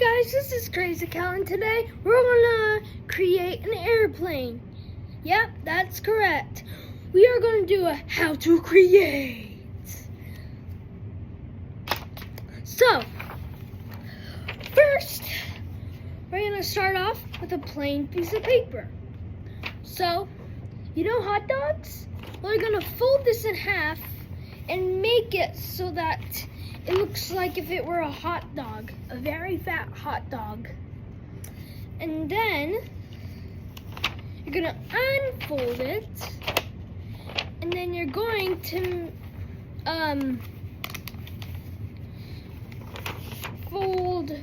guys, this is Crazy Cal, and today we're gonna create an airplane. Yep, that's correct. We are gonna do a how to create. So, first, we're gonna start off with a plain piece of paper. So, you know hot dogs? We're gonna fold this in half and make it so that it looks like if it were a hot dog, a very fat hot dog. And then you're gonna unfold it, and then you're going to fold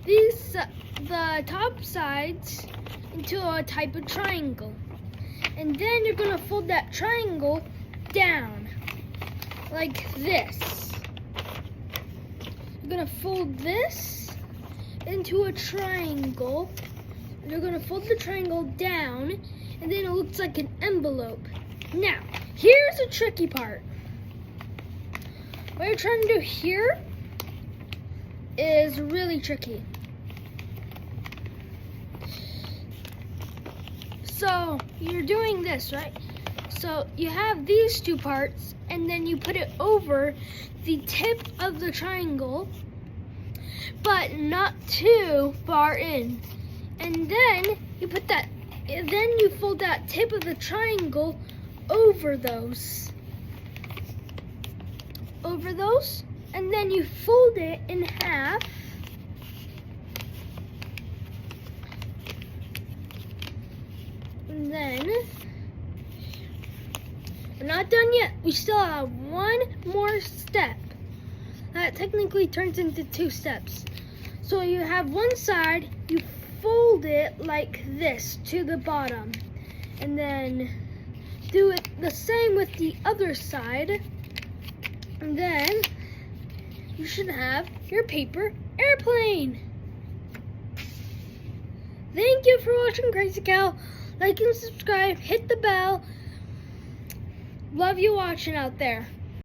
the top sides into a type of triangle. And then you're gonna fold that triangle down like this. You're gonna fold this into a triangle. You're gonna fold the triangle down, and then it looks like an envelope. Now, here's the tricky part. What you're trying to do here is really tricky. So, you're doing this, right? So, you have these two parts, and then you put it over the tip of the triangle, but not too far in. And then you fold that tip of the triangle over those, and then you fold it in half. And then, we're not done yet. We still have one more step. That technically turns into two steps. So you have one side, you fold it like this to the bottom. And then do it the same with the other side. And then you should have your paper airplane. Thank you for watching Crazy Cal. Like and subscribe, hit the bell. Love you watching out there.